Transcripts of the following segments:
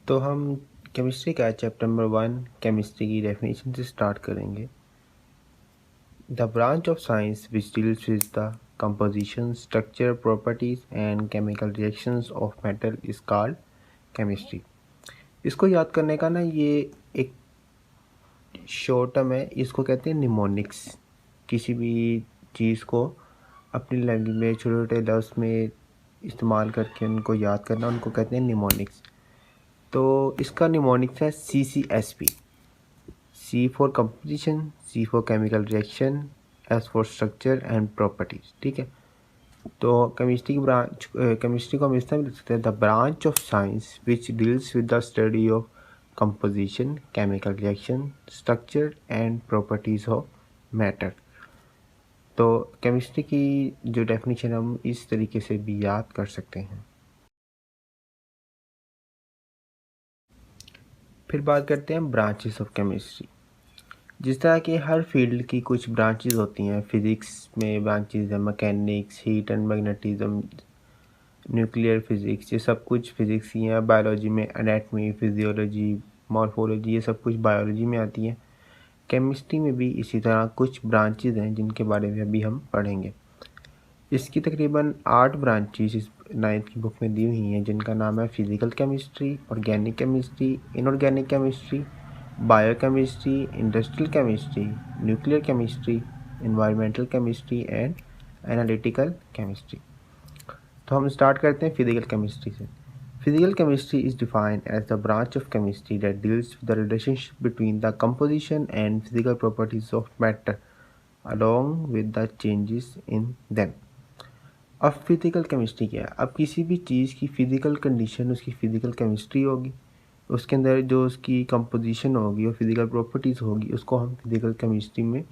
तो हम केमिस्ट्री का चैप्टर नंबर 1 केमिस्ट्री की डेफिनेशन से स्टार्ट करेंगे। The branch of science which deals with the composition, structure, properties and chemical reactions of metal is called chemistry. इसको याद करने का ना ये एक शॉर्ट टर्म है, इसको कहते हैं निमोनिक्स। किसी भी चीज़ को अपनी लैंग्वेज में छोटे छोटे लफ्ज़ में इस्तेमाल करके उनको याद करना, उनको कहते हैं निमोनिक्स। तो इसका निमोनिक्स है CCSP। C for composition, C for chemical reaction, S for structure and properties। ठीक है, तो केमिस्ट्री को हम इस तरह लिख सकते हैं, the branch of science which deals with the study of composition, chemical reaction, structure and properties of matter. तो केमिस्ट्री की जो डेफिनेशन हम इस तरीके से भी याद कर सकते हैं। फिर बात करते हैं ब्रांचेस ऑफ केमिस्ट्री। जिस तरह कि हर फील्ड की कुछ ब्रांचेस होती हैं, फिज़िक्स में ब्रांचेस हैं, mechanics, heat and magnetism, nuclear physics, ये सब कुछ फिज़िक्स ही हैं। बायोलॉजी में एनाटमी, फिजियोलॉजी, मॉर्फोलॉजी, ये सब कुछ बायोलॉजी में आती है। केमिस्ट्री में भी इसी तरह कुछ ब्रांचेस हैं जिनके बारे में अभी हम पढ़ेंगे। इसकी तकरीबन 8 ब्रांचेस इस 9th की बुक में दी हुई हैं, जिनका नाम है physical chemistry, organic chemistry, inorganic chemistry, biochemistry, industrial chemistry, nuclear chemistry, environmental chemistry and analytical chemistry. तो हम स्टार्ट करते हैं फिजिकल केमिस्ट्री से। Physical chemistry is defined as the branch of chemistry that deals with the relationship between the composition and physical properties of matter along with the changes in them। अब physical chemistry क्या है? अब किसी भी चीज़ की physical condition उसकी physical chemistry होगी, उसके अंदर जो उसकी कंपोजिशन होगी और फिजिकल प्रॉपर्टीज़ होगी, उसको हम फिजिकल केमिस्ट्री में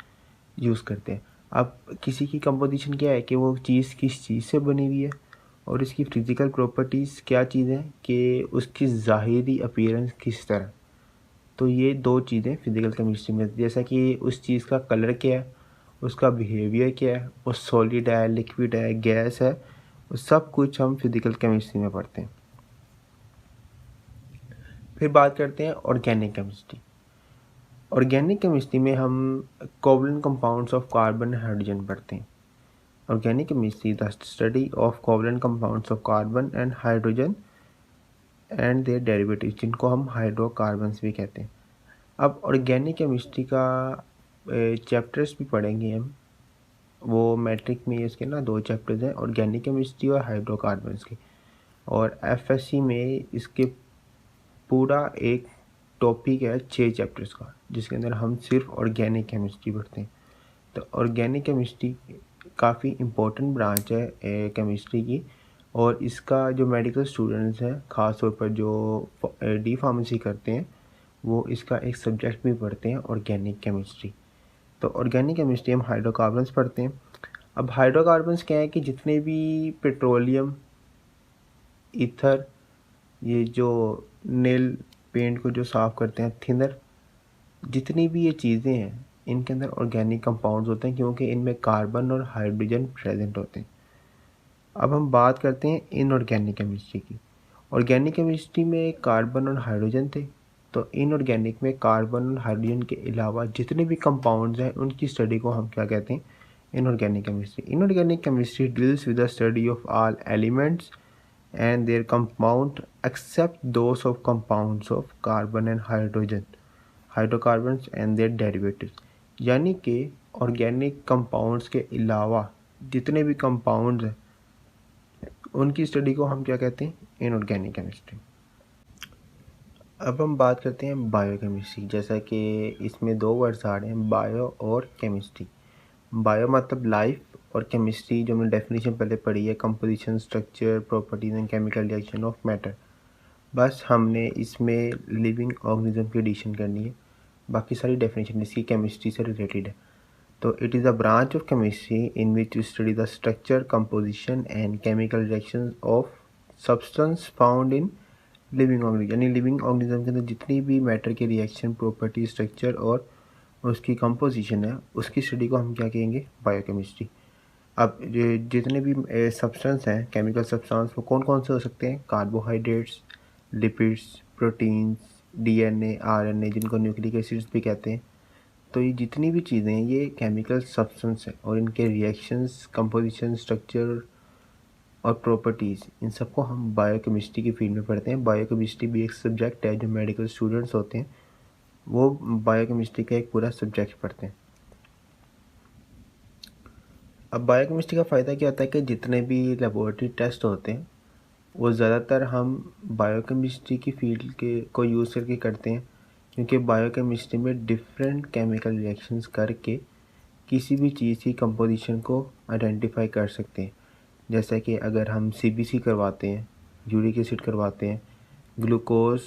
यूज़ करते हैं। अब किसी की कंपोजिशन क्या है कि वो चीज़ किस चीज़ से बनी हुई है, और इसकी फिजिकल प्रॉपर्टीज़ क्या चीज़ है कि उसकी ज़ाहिरी अपीयरेंस किस तरह। तो ये दो चीज़ें फिजिकल केमिस्ट्री में, जैसा कि उस चीज़ का कलर क्या है, उसका बिहेवियर क्या है, वो सॉलिड है, लिक्विड है, गैस है, वो सब कुछ हम फिजिकल केमिस्ट्री में पढ़ते हैं। फिर बात करते हैं ऑर्गेनिक केमिस्ट्री। ऑर्गेनिक केमिस्ट्री में हम covalent compounds of carbon hydrogen पढ़ते हैं। Organic chemistry the study of covalent compounds of carbon and hydrogen and their derivatives, जिनको हम हाइड्रोकार्बन्स भी कहते हैं। अब ऑर्गेनिक केमिस्ट्री का चैप्टर्स भी पढ़ेंगे हम। वो मैट्रिक में इसके ना 2 चैप्टर्स हैं, ऑर्गेनिक केमिस्ट्री और हाइड्रोकार्बन्स के। और FSC में इसके पूरा एक टॉपिक है 6 चैप्टर्स का, जिसके अंदर हम सिर्फ ऑर्गेनिक केमिस्ट्री पढ़ते हैं। तो ऑर्गेनिक केमिस्ट्री काफ़ी इम्पोर्टेंट ब्रांच है केमिस्ट्री की, और इसका जो मेडिकल स्टूडेंट्स हैं, ख़ास तौर पर जो डी फार्मेसी करते हैं, वो इसका एक सब्जेक्ट भी पढ़ते हैं, ऑर्गेनिक केमिस्ट्री। तो ऑर्गेनिक केमिस्ट्री हम हाइड्रोकार्बन्स पढ़ते हैं। अब हाइड्रोकार्बन्स क्या है कि जितने भी पेट्रोलियम, ईथर, ये जो नेल पेंट को जो साफ़ करते हैं, थिनर, जितनी भी ये चीज़ें हैं, इनके अंदर ऑर्गेनिक कंपाउंड्स होते हैं, क्योंकि इनमें कार्बन और हाइड्रोजन प्रेजेंट होते हैं। अब हम बात करते हैं इनऑर्गेनिक केमिस्ट्री की। ऑर्गेनिक केमिस्ट्री में कार्बन और हाइड्रोजन थे, तो इनऑर्गेनिक में कार्बन और हाइड्रोजन के अलावा जितने भी कंपाउंड्स हैं, उनकी स्टडी को हम क्या कहते हैं? Inorganic chemistry. Inorganic chemistry deals with the study of all elements and their compound except those of compounds of carbon and hydrogen, hydrocarbons and their derivatives। यानी कि ऑर्गेनिक कंपाउंड्स के अलावा जितने भी कंपाउंड्स हैं, उनकी स्टडी को हम क्या कहते हैं? Inorganic chemistry. अब हम बात करते हैं बायोकेमिस्ट्री। जैसा कि इसमें 2 वर्ड्स आ रहे हैं, बायो और केमिस्ट्री। बायो मतलब लाइफ, और केमिस्ट्री जो हमने डेफिनेशन पहले पढ़ी है, composition, structure, properties and chemical reaction of matter. बस हमने इसमें लिविंग ऑर्गेनिज्म की एडिशन करनी है, बाकी सारी डेफिनेशन इसकी केमिस्ट्री से रिलेटेड है। तो it is a branch of chemistry in which you study the structure, composition and chemical reaction of substance found in living organism. यानी लिविंग ऑर्गेनिज्म के अंदर जितनी भी मैटर के रिएक्शन, प्रॉपर्टी, स्ट्रक्चर और उसकी कंपोजिशन है, उसकी स्टडी को हम क्या कहेंगे? बायोकेमिस्ट्री। अब जितने भी सब्सटेंस हैं, केमिकल सब्सटेंस, वो कौन कौन से हो सकते हैं? Carbohydrates, lipids, proteins, DNA, RNA जिनको न्यूक्लिक एसिड्स भी कहते हैं। तो ये जितनी भी चीज़ें हैं ये केमिकल सब्सटेंस है और इनके रिएक्शंस, कंपोजिशन, स्ट्रक्चर और प्रॉपर्टीज़, इन सबको हम बायोकेमिस्ट्री की फील्ड में पढ़ते हैं। बायोकेमिस्ट्री भी एक सब्जेक्ट है, जो मेडिकल स्टूडेंट्स होते हैं वो बायोकेमिस्ट्री का एक पूरा सब्जेक्ट पढ़ते हैं। अब बायोकेमिस्ट्री का फ़ायदा क्या होता है कि जितने भी लेबोरेटरी टेस्ट होते हैं वो ज़्यादातर हम बायोकेमिस्ट्री की फील्ड के को यूज़ करके करते हैं, क्योंकि बायोकेमिस्ट्री में डिफरेंट केमिकल रिएक्शंस करके किसी भी चीज़ की कंपोजिशन को आइडेंटिफाई कर सकते हैं। जैसा कि अगर हम सीबीसी करवाते हैं, यूरिक एसिड करवाते हैं, ग्लूकोज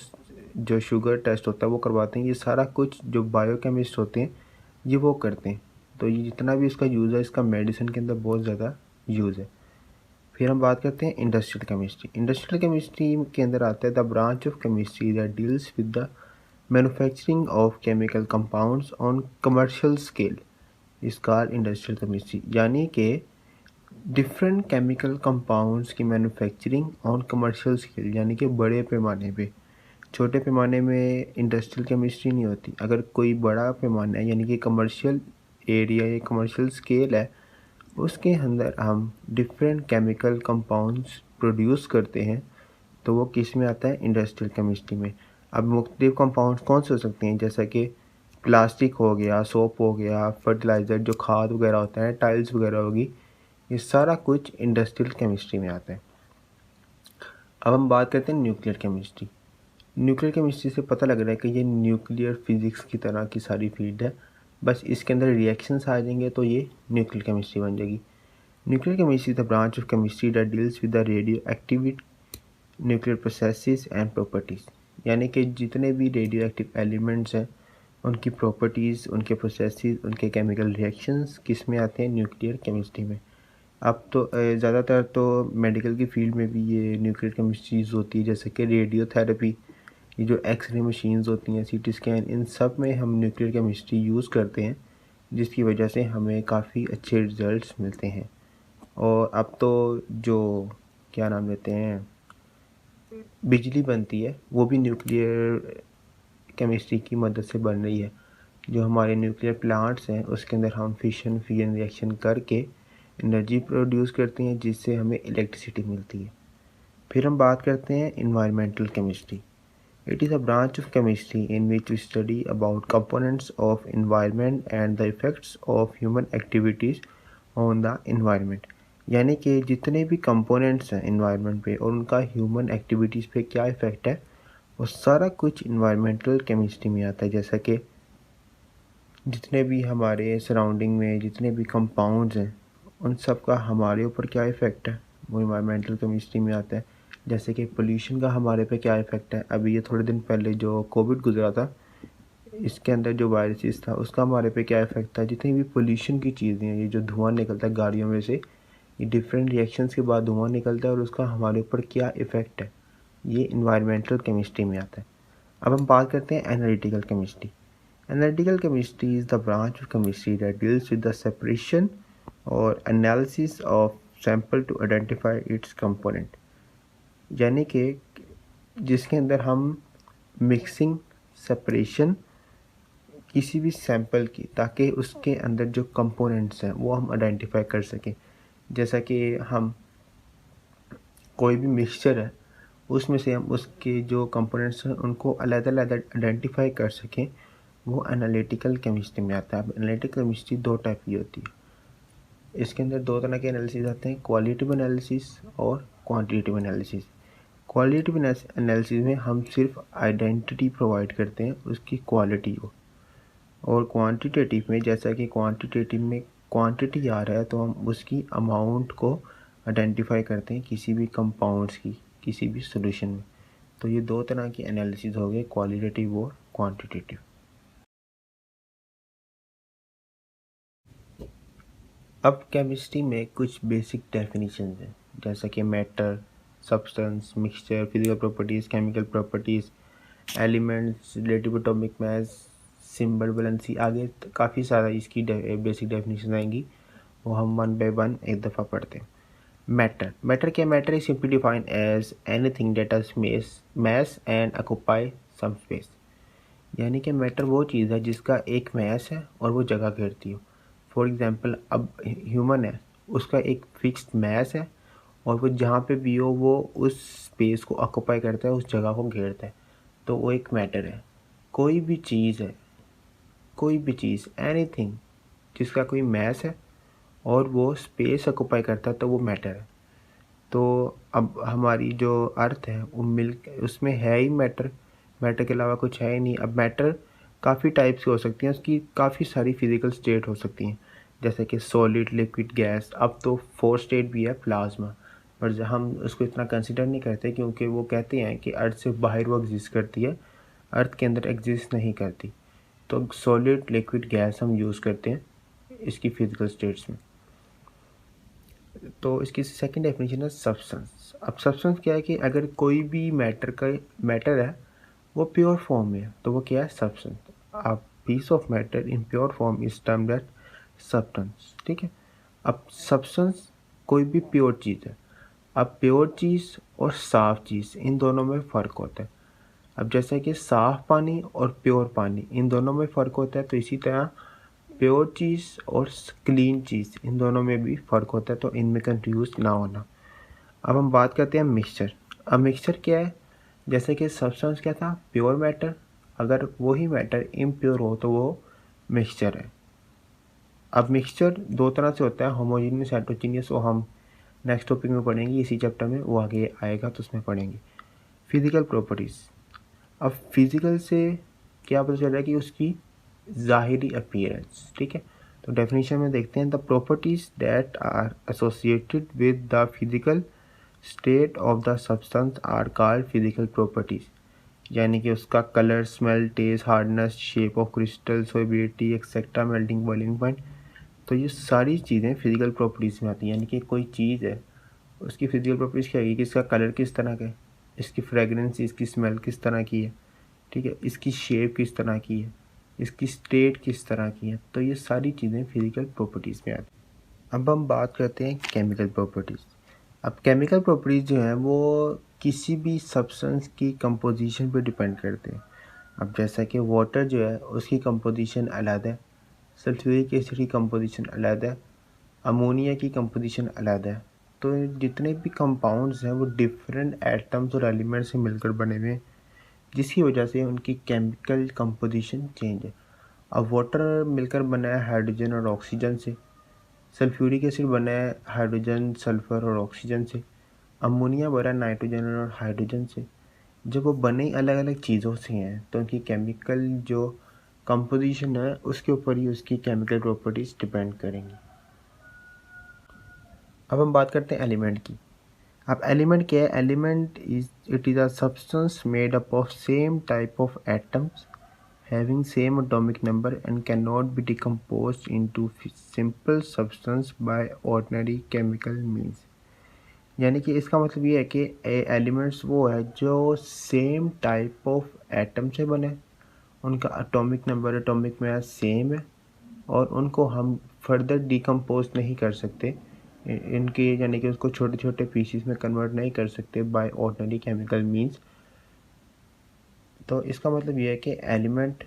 जो शुगर टेस्ट होता है वो करवाते हैं, ये सारा कुछ जो बायोकेमिस्ट होते हैं ये वो करते हैं। तो ये जितना भी इसका यूज़ है, इसका मेडिसिन के अंदर बहुत ज़्यादा यूज़ है। फिर हम बात करते हैं इंडस्ट्रियल केमिस्ट्री। इंडस्ट्रियल केमिस्ट्री के अंदर आता है the branch of chemistry that deals with the manufacturing of chemical compounds on commercial scale is called industrial chemistry. यानी कि डिफरेंट केमिकल कंपाउंड्स की मैन्युफैक्चरिंग ऑन कमर्शियल स्केल, यानी कि बड़े पैमाने पे। छोटे पैमाने में इंडस्ट्रियल केमिस्ट्री नहीं होती। अगर कोई बड़ा पैमाना है यानी कि कमर्शियल एरिया या कमर्शियल स्केल है, उसके अंदर हम डिफरेंट केमिकल कंपाउंड्स प्रोड्यूस करते हैं, तो वो किस में आता है? इंडस्ट्रियल केमिस्ट्री में। अब मुख्तलिफ कंपाउंड्स कौन से हो सकते हैं? जैसा कि प्लास्टिक हो गया, सोप हो गया, फर्टिलाइज़र जो खाद वगैरह होता है, टाइल्स वगैरह होगी, ये सारा कुछ इंडस्ट्रियल केमिस्ट्री में आता है। अब हम बात करते हैं न्यूक्लियर केमिस्ट्री। न्यूक्लियर केमिस्ट्री से पता लग रहा है कि ये न्यूक्लियर फिज़िक्स की तरह की सारी फील्ड है, बस इसके अंदर रिएक्शंस आ जाएंगे तो ये न्यूक्लियर केमिस्ट्री बन जाएगी। Nuclear chemistry the branch of chemistry that deals with the radio active nuclear processes and properties, यानी कि जितने भी रेडियो एक्टिव एलिमेंट्स हैं उनकी प्रॉपर्टीज़, उनके प्रोसेसेस, उनके केमिकल रिएक्शंस किस में आते हैं? न्यूक्लियर केमिस्ट्री में। अब तो ज़्यादातर तो मेडिकल की फील्ड में भी ये न्यूक्लियर केमिस्ट्री यूज़ होती है, जैसे कि रेडियोथेरेपी, ये जो एक्सरे मशीन्स होती हैं, सीटी स्कैन, इन सब में हम न्यूक्लियर केमिस्ट्री यूज़ करते हैं, जिसकी वजह से हमें काफ़ी अच्छे रिज़ल्ट्स मिलते हैं। और अब तो जो क्या नाम लेते हैं, बिजली बनती है वो भी न्यूक्लियर केमिस्ट्री की मदद से बन रही है। जो हमारे न्यूक्लियर प्लांट्स हैं उसके अंदर हम फिशन फ्यूजन रिएक्शन करके एनर्जी प्रोड्यूस करते हैं, जिससे हमें इलेक्ट्रिसिटी मिलती है। फिर हम बात करते हैं environmental chemistry. It is a branch of chemistry in which we study about components of environment and the effects of human activities on the environment, यानी कि जितने भी कंपोनेंट्स हैं इन्वायरमेंट पे और उनका ह्यूमन एक्टिविटीज़ पे क्या इफ़ेक्ट है, वो सारा कुछ इन्वायरमेंटल केमिस्ट्री में आता है। जैसा कि जितने भी हमारे सराउंडिंग में जितने भी कंपाउंड्स हैं उन सब का हमारे ऊपर क्या इफ़ेक्ट है, वो इन्वायरमेंटल केमिस्ट्री में आता है। जैसे कि पोल्यूशन का हमारे पे क्या इफ़ेक्ट है। अभी ये थोड़े दिन पहले जो कोविड गुजरा था, इसके अंदर जो वायरसेस था उसका हमारे पे क्या इफ़ेक्ट था। जितनी भी पोल्यूशन की चीज़ें हैं, ये जो धुआं निकलता है गाड़ियों में से, ये डिफरेंट रिएक्शंस के बाद धुआं निकलता है और उसका हमारे ऊपर क्या इफ़ेक्ट है, ये इन्वायरमेंटल केमिस्ट्री में आता है। अब हम बात करते हैं analytical chemistry. Analytical chemistry is the branch of chemistry that deals with the separation और analysis of sample to identify its component, यानी कि जिसके अंदर हम मिक्सिंग, सेपरेशन किसी भी सैंपल की, ताकि उसके अंदर जो कंपोनेंट्स हैं वो हम आइडेंटिफाई कर सकें। जैसा कि हम कोई भी मिक्सचर है उसमें से हम उसके जो कंपोनेंट्स हैं उनको अलग-अलग आइडेंटिफाई कर सकें, वो एनालिटिकल केमिस्ट्री में आता है। अब एनालिटिकल केमिस्ट्री दो टाइप की होती है। इसके अंदर दो तरह के एनालिसिस आते हैं, क्वालिटेटिव एनालिसिस और क्वांटिटेटिव एनालिसिस। क्वालिटेटिव एनालिसिस में हम सिर्फ आइडेंटिटी प्रोवाइड करते हैं उसकी क्वालिटी को, और क्वांटिटेटिव में जैसा कि क्वांटिटेटिव में क्वांटिटी आ रहा है तो हम उसकी अमाउंट को आइडेंटिफाई करते हैं किसी भी कंपाउंड्स की, किसी भी सॉल्यूशन में। तो ये दो तरह की एनालिसिस हो गए, क्वालिटेटिव और क्वांटिटेटिव। अब केमिस्ट्री में कुछ बेसिक डेफिनेशंस हैं, जैसा कि matter, substance, mixture, physical properties, chemical properties, elements, relative atomic mass, symbol, valency, आगे काफ़ी सारा इसकी बेसिक डेफिनेशन आएंगी, वो हम वन बाय वन एक दफ़ा पढ़ते हैं। Matter क्या? Matter is simply defined as anything that has mass and occupy some space. यानी कि मैटर वो चीज़ है जिसका एक मैस है और वो जगह घेरती हो। फॉर एग्जांपल अब ह्यूमन है, उसका एक फिक्स्ड मैस है और वो जहाँ पे भी हो वो उस स्पेस को ऑक्यूपाई करता है, उस जगह को घेरता है, तो वो एक मैटर है। कोई भी चीज़ है, कोई भी चीज़, एनीथिंग जिसका कोई मैस है और वो स्पेस ऑक्यूपाई करता है तो वो मैटर है। तो अब हमारी जो अर्थ है वो उसमें है ही मैटर, मैटर के अलावा कुछ है ही नहीं। अब मैटर काफ़ी टाइप्स की हो सकती हैं, उसकी काफ़ी सारी फिजिकल स्टेट हो सकती हैं, जैसे कि सॉलिड, लिक्विड, गैस। अब तो 4 स्टेट भी है, प्लाज्मा, पर हम उसको इतना कंसिडर नहीं करते क्योंकि वो कहते हैं कि अर्थ से बाहर वो एग्जिस्ट करती है, अर्थ के अंदर एग्जिस्ट नहीं करती। तो सॉलिड, लिक्विड, गैस हम यूज़ करते हैं इसकी फिजिकल स्टेट्स में। तो इसकी सेकंड डेफिनेशन है सब्सटेंस। अब सब्सटेंस क्या है कि अगर कोई भी मैटर है वो प्योर फॉर्म में है तो वो क्या है? Substance. A piece of matter in pure form is termed as substance. ठीक है। अब सब्सटेंस कोई भी प्योर चीज़ है। अब प्योर चीज़ और साफ़ चीज़, इन दोनों में फ़र्क होता है। अब जैसे कि साफ़ पानी और प्योर पानी, इन दोनों में फ़र्क होता है, तो इसी तरह प्योर चीज़ और क्लीन चीज़, इन दोनों में भी फ़र्क होता है, तो इनमें कंफ्यूज ना होना। अब हम बात करते हैं मिक्सचर। अब मिक्सचर क्या है? जैसे कि सब्सटेंस क्या था? Pure matter. अगर वही मैटर इम्प्योर हो तो वो मिक्सचर है। अब मिक्सचर दो तरह से होता है, होमोजीनियस, हेटेरोजीनियस, वो हम नेक्स्ट टॉपिक में पढ़ेंगे, इसी चैप्टर में वो आगे आएगा तो उसमें पढ़ेंगे। Physical properties. अब फिज़िकल से क्या पता चल रहा है कि उसकी ज़ाहिरी अपीयरेंस। ठीक है। तो डेफिनेशन में देखते हैं, the properties that are associated with the physical state of the substance are called physical properties. यानी कि उसका colour, smell, taste, hardness, shape of crystal, solubility etcetera, melting boiling point. तो ये सारी चीज़ें फिजिकल प्रॉपर्टीज़ में आती हैं। यानी कि कोई चीज़ है, उसकी फिजिकल प्रॉपर्टीज़ क्या है कि इसका कलर किस तरह का है, इसकी फ्रेगरेंस, इसकी स्मेल किस तरह की है, ठीक है, इसकी शेप किस तरह की है, इसकी स्टेट किस तरह की है। तो ये सारी चीज़ें फिजिकल प्रॉपर्टीज़ में आती हैं। अब हम बात करते हैं केमिकल प्रॉपर्टीज़। अब केमिकल प्रॉपर्टीज़ जो हैं वो किसी भी सब्सटेंस की कंपोजिशन पे डिपेंड करते हैं। अब जैसा कि वाटर जो है उसकी कंपोजिशन अलग है, सल्फ्यूरिक एसिड की कंपोजिशन अलग है, अमोनिया की कंपोजिशन अलग है। तो जितने भी कंपाउंड्स हैं वो डिफरेंट एटम्स और एलिमेंट्स से मिलकर बने हुए हैं, जिसकी वजह से उनकी केमिकल कंपोजिशन चेंज है। अब वाटर मिलकर बना है हाइड्रोजन और ऑक्सीजन से, सल्फ्यूरिक एसिड बना है हाइड्रोजन, सल्फ़र और ऑक्सीजन से, अमोनिया बना है नाइट्रोजन और हाइड्रोजन से। जब वो बने अलग अलग चीज़ों से हैं तो उनकी केमिकल जो कंपोजिशन है उसके ऊपर ही उसकी केमिकल प्रॉपर्टीज़ डिपेंड करेंगी। अब हम बात करते हैं एलिमेंट की। अब एलिमेंट क्या है? Element it is a substance made up of same type of atoms having same atomic number and cannot be decomposed into simple substance by ordinary chemical means। यानी कि इसका मतलब ये है कि एलिमेंट्स वो है जो सेम टाइप ऑफ एटम से बने, उनका atomic number, atomic mass same है और उनको हम फर्दर डिकम्पोज नहीं कर सकते, इनके यानी कि उसको छोटे छोटे पीसीस में कन्वर्ट नहीं कर सकते बाय ऑर्डिनरी केमिकल मीन्स। तो इसका मतलब ये है कि element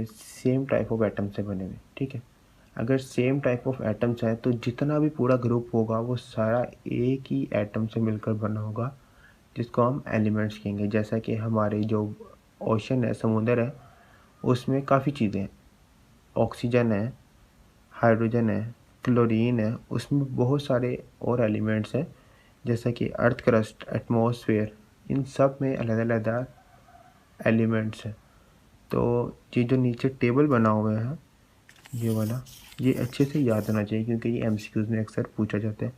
same type of atom से बने हुए। ठीक है। अगर सेम टाइप ऑफ एटम्स है तो जितना भी पूरा ग्रुप होगा वो सारा एक ही एटम से मिलकर बना होगा, जिसको हम एलिमेंट्स कहेंगे। जैसा कि हमारे जो ओशन है, समुद्र है, उसमें काफ़ी चीज़ें हैं, ऑक्सीजन है, हाइड्रोजन है, क्लोरीन है, उसमें बहुत सारे और एलिमेंट्स हैं, जैसा कि अर्थ क्रस्ट, एटमॉस्फेयर, इन सब में अलग अलग एलिमेंट्स हैं। तो ये जो नीचे टेबल बना हुआ है ये वाला, ये अच्छे से याद आना चाहिए क्योंकि ये एमसीक्यूज़ में अक्सर पूछा जाता है।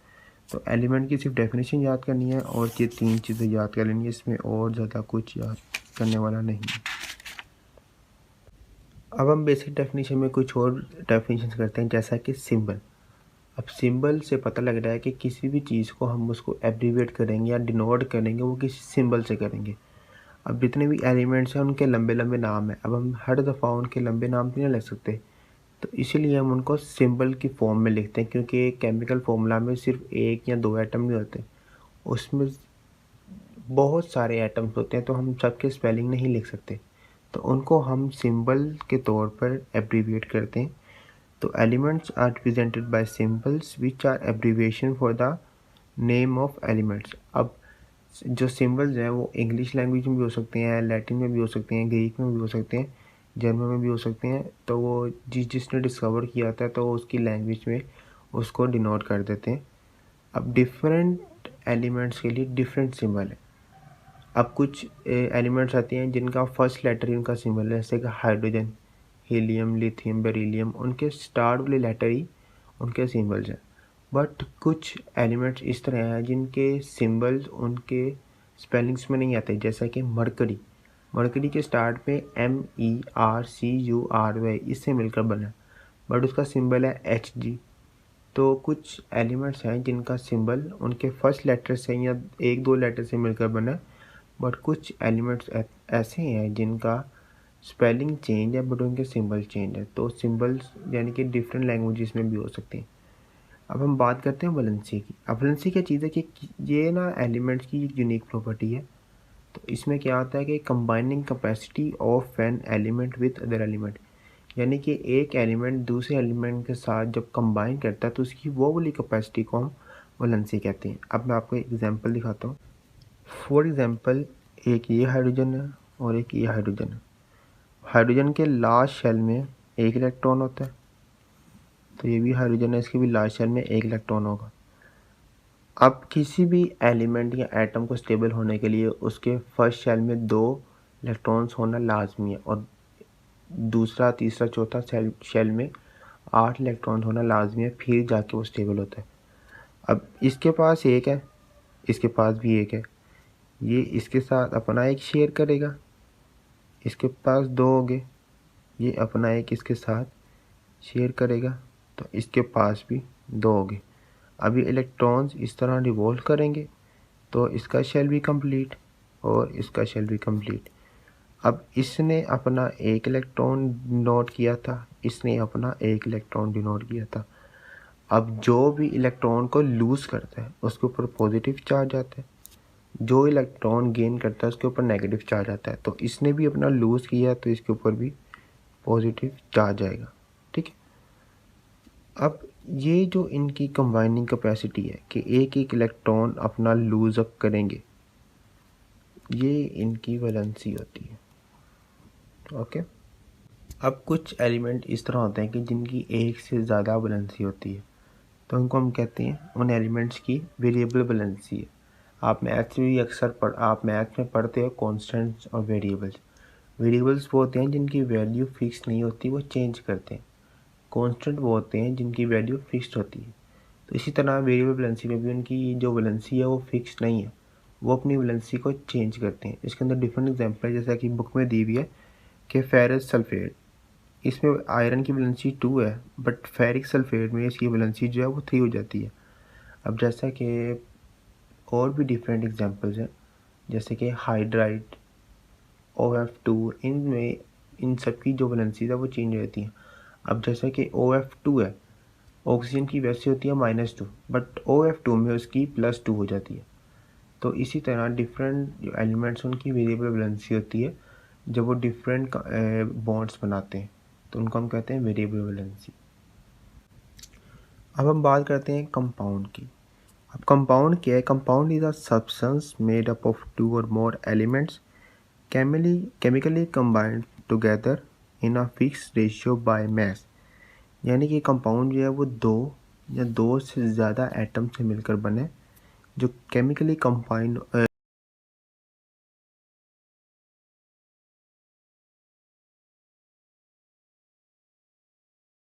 तो एलिमेंट की सिर्फ डेफिनेशन याद करनी है और ये 3 चीज़ें याद कर लेनी है, इसमें और ज़्यादा कुछ याद करने वाला नहीं है। अब हम बेसिक डेफिनेशन में कुछ और डेफिनेशन करते हैं, जैसा कि सिंबल। अब सिंबल से पता लग रहा है कि किसी भी चीज़ को हम उसको एब्रीविएट करेंगे या डिनोट करेंगे वो किसी सिंबल से करेंगे। अब जितने भी एलिमेंट्स हैं उनके लंबे लंबे नाम हैं। अब हम हर दफ़ा उनके लंबे नाम तो नहीं लिख सकते, तो इसीलिए हम उनको सिंबल की फॉर्म में लिखते हैं, क्योंकि केमिकल फॉर्मूला में सिर्फ एक या दो एटम नहीं होते, उसमें बहुत सारे एटम्स होते हैं, तो हम सबके स्पेलिंग नहीं लिख सकते, तो उनको हम सिंबल के तौर पर एब्रीविएट करते हैं। तो elements are represented by symbols which are abbreviation for the name of elements. अब जो सिंबल्स हैं वो इंग्लिश लैंग्वेज में भी हो सकते हैं, लैटिन में भी हो सकते हैं, ग्रीक में भी हो सकते हैं, जर्मन में भी हो सकते हैं। तो वो जिसने डिस्कवर किया था तो उसकी लैंग्वेज में उसको डिनोट कर देते हैं। अब डिफरेंट एलिमेंट्स के लिए डिफरेंट सिंबल है। अब कुछ एलिमेंट्स आते हैं जिनका फर्स्ट लेटर ही उनका सिंबल है, जैसे कि हाइड्रोजन, हीलियम, लिथियम, बेरिलियम, उनके स्टार्ट वाले लेटर ही उनके सिंबल्स हैं। बट कुछ एलिमेंट्स इस तरह हैं जिनके सिंबल्स उनके स्पेलिंग्स में नहीं आते, जैसा कि मरकरी। मरकरी के स्टार्ट पे MERCURY इससे मिलकर बना, बट उसका सिंबल है HG। तो कुछ एलिमेंट्स हैं जिनका सिंबल उनके फर्स्ट लेटर से या एक दो लेटर से मिलकर बना, बट कुछ एलिमेंट्स ऐसे हैं जिनका स्पेलिंग चेंज है बट उनके सिंबल चेंज है। तो सिंबल्स यानी कि डिफरेंट लैंग्वेजेस में भी हो सकते हैं। अब हम बात करते हैं वैलेंसी की। अब वैलेंसी क्या चीज़ है कि ये ना एलिमेंट्स की एक यूनिक प्रॉपर्टी है। तो इसमें क्या होता है कि combining capacity of an element with other element, यानी कि एक एलिमेंट दूसरे एलिमेंट के साथ जब कंबाइन करता है तो उसकी वो वाली कैपेसिटी को हम वैलेंसी कहते हैं। अब मैं आपको एक एग्जांपल दिखाता हूँ। फॉर एग्जांपल, एक ये हाइड्रोजन है और एक ये हाइड्रोजन है। हाइड्रोजन के लास्ट शेल में एक इलेक्ट्रॉन होता है, तो ये भी हाइड्रोजन है, इसके भी लास्ट शेल में एक इलेक्ट्रॉन होगा। अब किसी भी एलिमेंट या एटम को स्टेबल होने के लिए उसके फर्स्ट शेल में 2 इलेक्ट्रॉन्स होना लाजमी है, और दूसरा, तीसरा, चौथा शेल में 8 इलेक्ट्रॉन होना लाजमी है, फिर जाके वो स्टेबल होता है। अब इसके पास एक है, इसके पास भी एक है, ये इसके साथ अपना एक शेयर करेगा, इसके पास 2 हो गए, ये अपना एक इसके साथ शेयर करेगा, तो इसके पास भी 2 हो गए। अब ये इलेक्ट्रॉन्स इस तरह रिवॉल्व करेंगे तो इसका शेल भी कंप्लीट और इसका शेल भी कंप्लीट। अब इसने अपना एक इलेक्ट्रॉन डिनोट किया था, इसने अपना एक इलेक्ट्रॉन डिनोट किया था। अब जो भी इलेक्ट्रॉन को लूज़ करता है उसके ऊपर पॉजिटिव चार्ज आता है, जो इलेक्ट्रॉन गेन करता है उसके ऊपर नेगेटिव चार्ज आता है। तो इसने भी अपना लूज़ किया तो इसके ऊपर भी पॉजिटिव चार्ज आएगा। ठीक है। अब ये जो इनकी कंबाइनिंग कैपेसिटी है कि एक एक इलेक्ट्रॉन अपना लूज अप करेंगे, ये इनकी वैलेंसी होती है। ओके। अब कुछ एलिमेंट इस तरह होते हैं कि जिनकी एक से ज़्यादा वैलेंसी होती है, तो उनको हम कहते हैं उन एलिमेंट्स की वेरिएबल वैलेंसी है। आप मैथ्स में भी अक्सर आप मैथ्स में पढ़ते हो कॉन्स्टेंट्स और वेरिएबल्स। वेरिएबल्स वो होते हैं जिनकी वैल्यू फिक्स नहीं होती, वो चेंज करते हैं। कांस्टेंट वो होते हैं जिनकी वैल्यू फिक्स्ड होती है। तो इसी तरह वेरिएबल वैलेंसी में भी उनकी जो वैलेंसी है वो फिक्स नहीं है, वो अपनी वैलेंसी को चेंज करते हैं। इसके अंदर डिफरेंट एग्जांपल है, जैसा कि बुक में दी हुई है कि फेरस सल्फेट, इसमें आयरन की वैलेंसी 2 है, बट फेरिक सल्फेट में इसकी वैलेंसी जो है वो 3 हो जाती है। अब जैसा कि और भी डिफरेंट एग्जांपल्स हैं, जैसे कि हाइड्राइड, OF2, इनमें इन सब की जो वैलेंसीज है वो चेंज हो जाती हैं। अब जैसा कि OF2 है, ऑक्सीजन की वैसे होती है -2, बट OF2 में उसकी +2 हो जाती है। तो इसी तरह डिफरेंट जो एलिमेंट्स उनकी वेरिएबल वैलेंसी होती है जब वो डिफरेंट बॉन्ड्स बनाते हैं, तो उनको हम कहते हैं वेरिएबल वैलेंसी। अब हम बात करते हैं कंपाउंड की। अब कंपाउंड क्या है? Compound is a substance made up of 2 और more elements chemically combined together in a fix ratio by mass. यानी कि कंपाउंड जो है वो 2 या 2 से ज़्यादा एटम से मिलकर बने, जो केमिकली कंबाइंड